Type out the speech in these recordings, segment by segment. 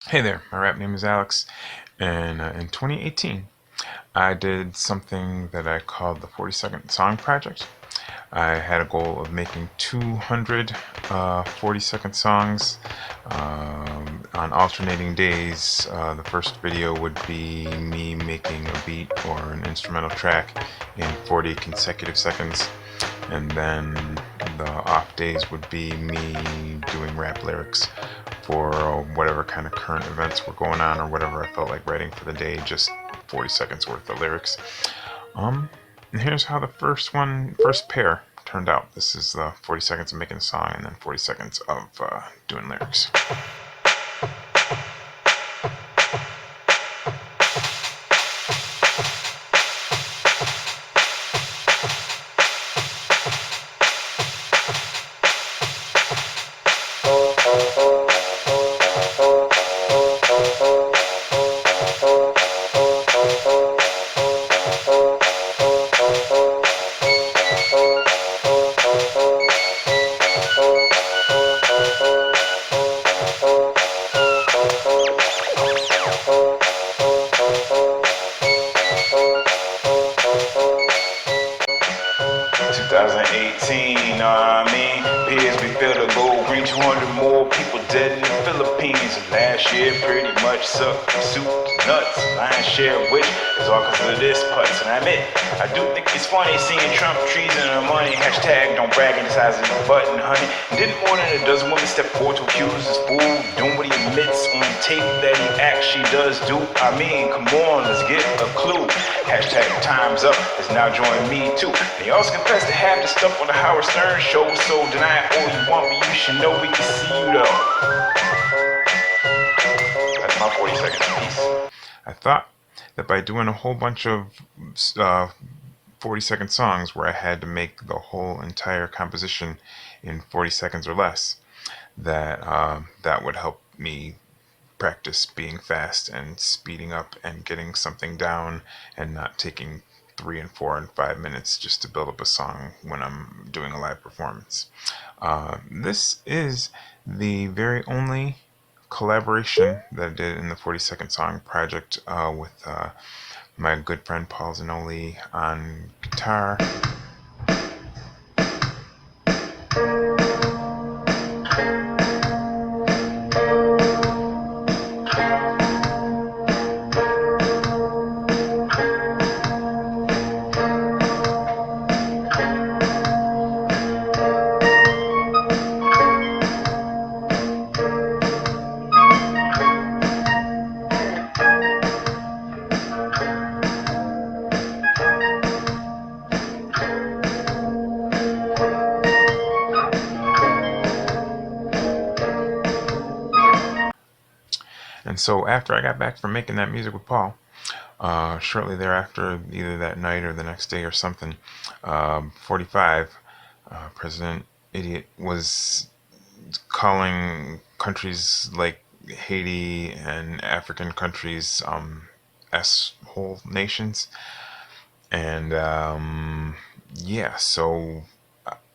Hey there, my rap name is Alex, and in 2018, I did something that I called the 40-second song project. I had a goal of making 200 40-second songs on alternating days. The first video would be me making a beat or an instrumental track in 40 consecutive seconds, and then the off days would be me doing rap lyrics for whatever kind of current events were going on or whatever I felt like writing for the day, just 40 seconds worth of lyrics. And here's how the first pair turned out. This is the 40 seconds of making a song and then 40 seconds of doing lyrics. 2018, know what I mean? Peers we feel the gold green, 200 more people dead in the Philippines. And last year pretty much sucked soup to nuts. Lion's share of which is all because of this putz. And I admit, I do think it's funny seeing Trump treason the money. Hashtag don't brag in the size of your button, honey. And didn't more than a dozen women step forward to accuse this fool doing what he admits on tape that he actually does do. I mean, come on, let's get a clue. Hashtag time's up has now joined me too. They also confess to have the stuff on the Howard Stern show, so deny it all you want, but you should know we can see you though. That's my 40 seconds piece. I thought that by doing a whole bunch of 40-second songs where I had to make the whole entire composition in 40 seconds or less, that that would help me practice being fast and speeding up and getting something down and not taking 3 and 4 and 5 minutes just to build up a song when I'm doing a live performance. This is the very only collaboration that I did in the 40-second song project with my good friend Paul Zanoli on guitar. And so after I got back from making that music with Paul, shortly thereafter, either that night or the next day or something, 45, President Idiot was calling countries like Haiti and African countries S-hole nations. And yeah, so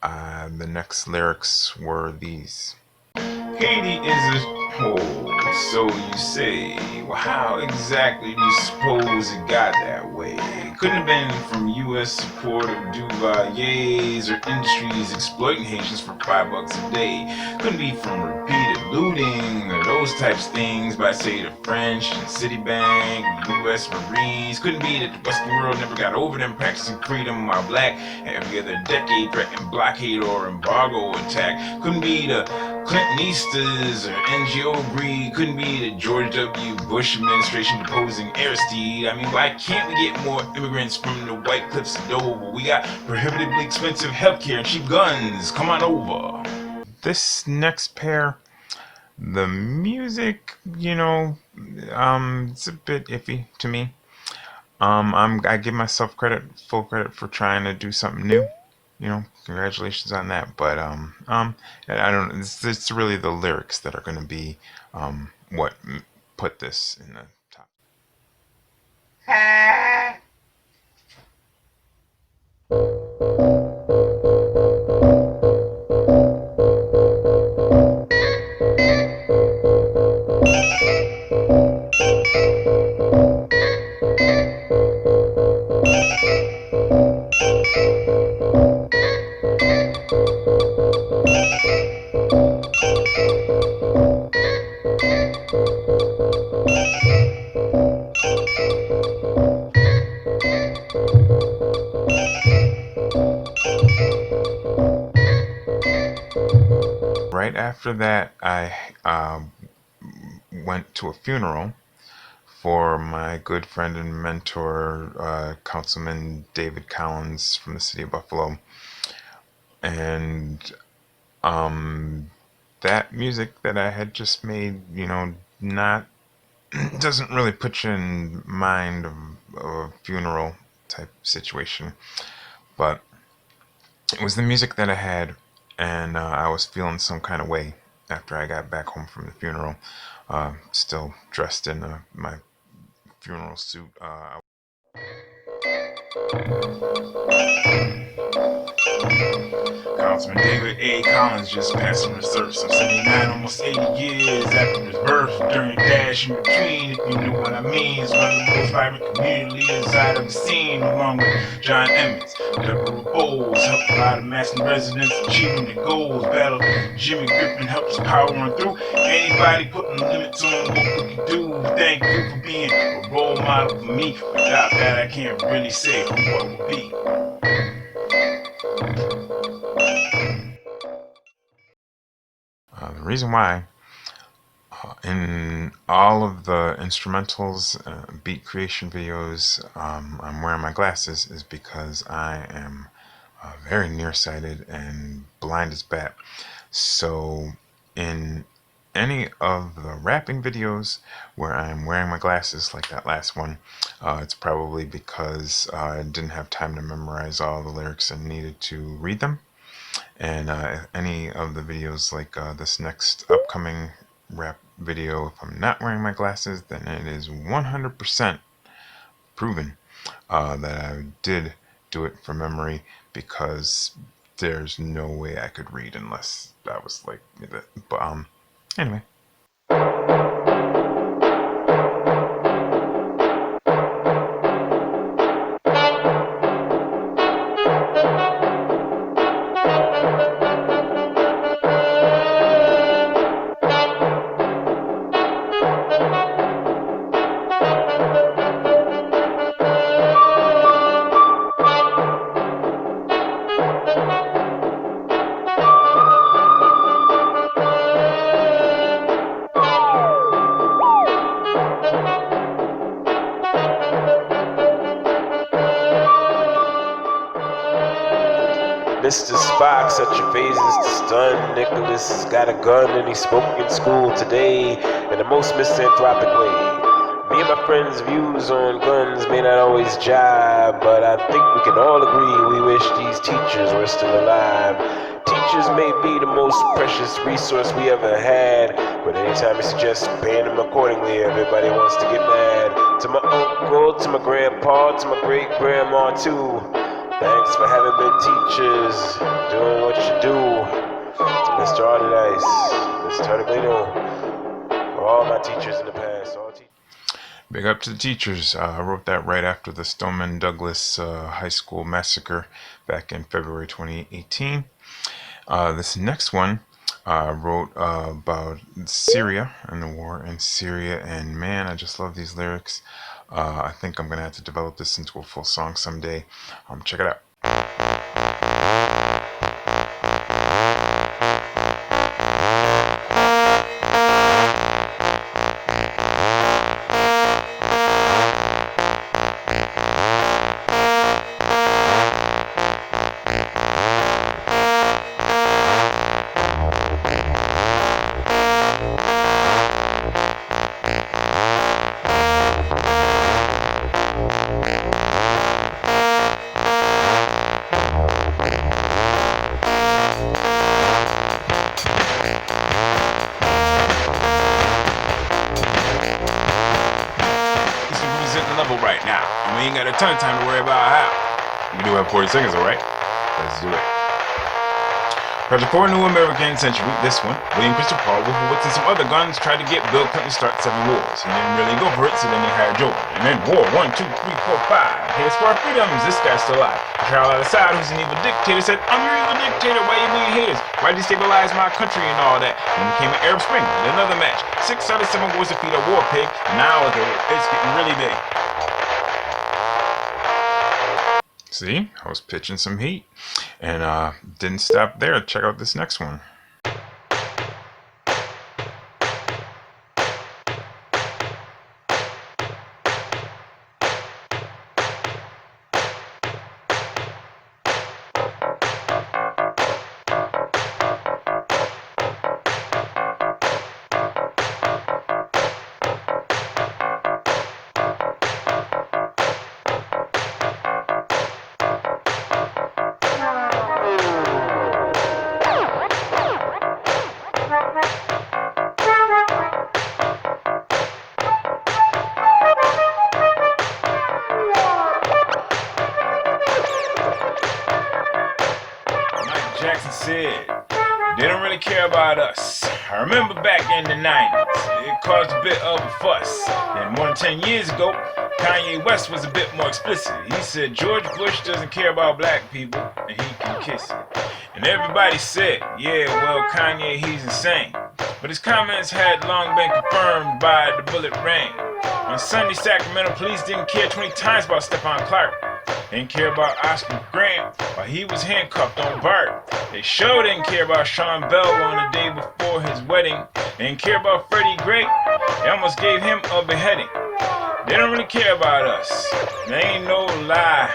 the next lyrics were these. Haiti is a hole, so you say. Well, how exactly do you suppose it got that way? Couldn't have been from U.S. support of Duvaliers or industries exploiting Haitians for $5 a day. Couldn't be from repeated looting or those types of things by, say, the French and Citibank, U.S. Marines. Couldn't be that the Western world never got over them practicing freedom while black every other decade threatened blockade or embargo attack. Couldn't be the Clintonistas or NGO greed. Couldn't be the George W. Bush administration deposing Aristide. I mean, why can't we get more immigrants from the White Cliffs of Dover? We got prohibitively expensive healthcare and cheap guns. Come on over. This next pair, the music, it's a bit iffy to me. I give myself full credit for trying to do something new. Congratulations on that. But I don't. It's really the lyrics that are going to be what put this in the top. Right after that, I went to a funeral for my good friend and mentor, Councilman David Collins from the city of Buffalo. And that music that I had just made, not doesn't really put you in mind of a funeral type situation, but it was the music that I had, and I was feeling some kind of way after I got back home from the funeral, still dressed in my funeral suit. Councilman David A. Collins just passed from the service. I'm 79, almost 80 years after his birth. During the dash in between, if you know what I mean. It's one of the most vibrant community leaders I've ever seen, along with John Emmons, Deborah Bowles, helped a lot of Maston residents achieving their goals. Battle Jimmy Griffin helped us power on through. Anybody putting limits on what we can do. Thank you for being a role model for me. Without that, I can't really say who I would be. The reason why in all of the instrumentals, beat creation videos, I'm wearing my glasses is because I am very nearsighted and blind as bat. So in any of the rapping videos where I'm wearing my glasses, like that last one, it's probably because I didn't have time to memorize all the lyrics and needed to read them. And any of the videos like this next upcoming rap video, if I'm not wearing my glasses, then it is 100% proven that I did do it from memory, because there's no way I could read unless I was like that. But anyway. Mr. Spock, such your phases to stun. Nicholas has got a gun and he spoke in school today in the most misanthropic way. Me and my friends' views on guns may not always jive, but I think we can all agree we wish these teachers were still alive. Teachers may be the most precious resource we ever had, but anytime you suggest paying them accordingly, everybody wants to get mad. To my uncle, to my grandpa, to my great-grandma too, thanks for having been teachers, doing what you do. To Mr. Ardidice, Mr. Ardiglino, for all my teachers in the past. Big up to the teachers. I wrote that right after the Stoneman Douglas High School massacre back in February 2018. This next one I wrote about Syria and the war in Syria, and man, I just love these lyrics. I think I'm going to have to develop this into a full song someday. Check it out. Right now, and we ain't got a ton of time to worry about how. We do have 40 seconds, alright? Let's do it. Project 4 New American Century, this one. William Christopher Paul, Wolfowitz, and some other guns tried to get Bill Clinton to start 7 wars. He didn't really go for it, so then they hired Joe. And then war 1, 2, 3, 4, 5. Here's for our freedoms, this guy's still alive. Charles al-Assad, who's an evil dictator, said, I'm your evil dictator, why you being haters? Why destabilize my country and all that? Then came an Arab Spring with another match. 6 out of 7 wars defeat a war pig, and now it's getting really big. See, I was pitching some heat, and didn't stop there. Check out this next one. Jackson said, they don't really care about us. I remember back in the 90s, it caused a bit of a fuss. Then more than 10 years ago, Kanye West was a bit more explicit. He said George Bush doesn't care about black people and he can kiss it. And everybody said, yeah, well, Kanye, he's insane. But his comments had long been confirmed by the bullet rain. On Sunday, Sacramento police didn't care 20 times about Stephon Clark. They didn't care about Oscar Grant while he was handcuffed on BART. They sure didn't care about Sean Bell on the day before his wedding. They didn't care about Freddie Gray. They almost gave him a beheading. They don't really care about us. They ain't no lie.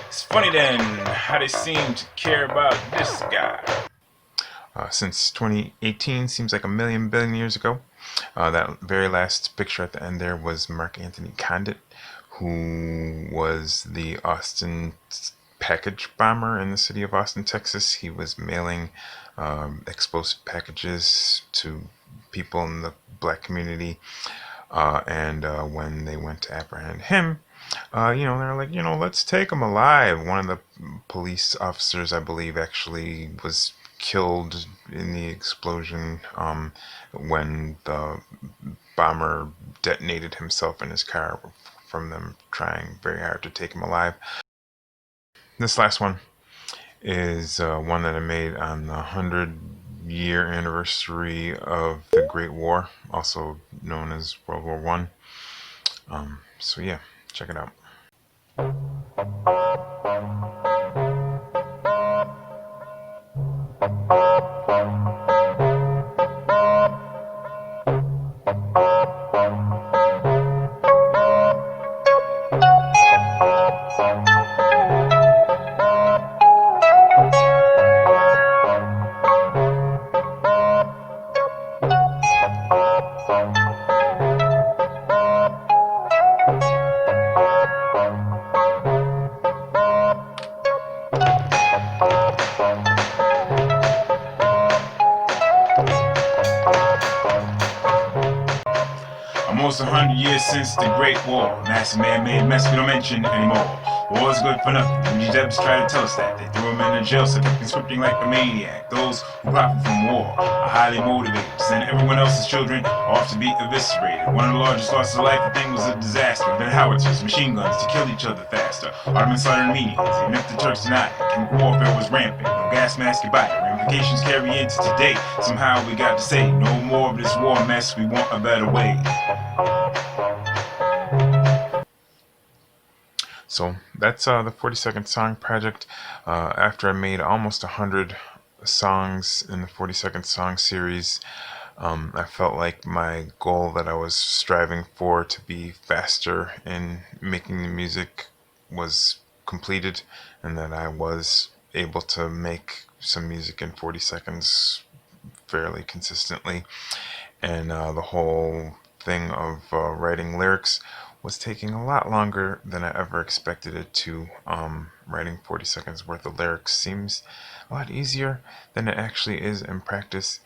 It's funny then how they seem to care about this guy. Since 2018 seems like a million billion years ago. That very last picture at the end there was Mark Anthony Condit, who was the Austin package bomber in the city of Austin, Texas. He was mailing explosive packages to people in the black community. And when they went to apprehend him, they're like, let's take him alive. One of the police officers, I believe, actually was killed in the explosion when the bomber detonated himself in his car from them trying very hard to take him alive. This last one is one that I made on the 100-year anniversary of the Great War, also known as World War I. So yeah, check it out. Almost 100 years since the Great War. Massive man-made mess we don't mention anymore. War's good for nothing. These debs try to tell us that. They threw him in the jail, so kept conscripting like a maniac. Those who profit from war are highly motivated to send everyone else's children off to be eviscerated. One of the largest losses of life, the thing was a disaster. Then howitzers, machine guns to kill each other faster. Ottoman slaughtered Armenians, even if the Turks denied it. Chemical warfare was rampant. No gas mask could buy it. Ramifications carry into today. Somehow we got to say, no more of this war mess. We want a better way. So that's the 40-second song project. After I made almost 100 songs in the 40-second song series, I felt like my goal that I was striving for to be faster in making the music was completed, and that I was able to make some music in 40 seconds fairly consistently. And the whole thing of writing lyrics was taking a lot longer than I ever expected it to. Writing 40 seconds worth of lyrics seems a lot easier than it actually is in practice,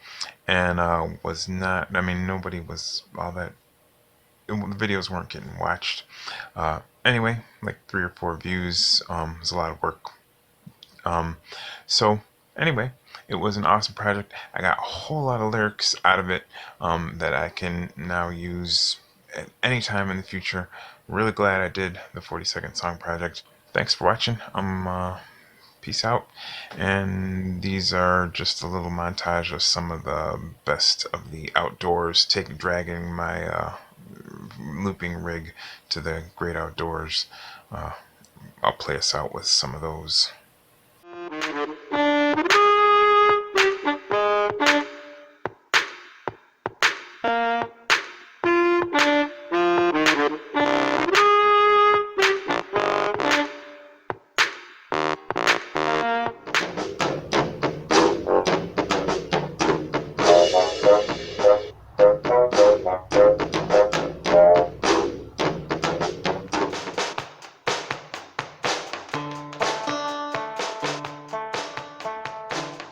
and was not, nobody was all that, the videos weren't getting watched. Anyway, like 3 or 4 views. It was a lot of work. So anyway, It was an awesome project. I got a whole lot of lyrics out of it that I can now use at any time in the future. Really glad I did the 40-second song project. Thanks for watching. Peace out. And these are just a little montage of some of the best of the outdoors, dragging my looping rig to the great outdoors. I'll play us out with some of those.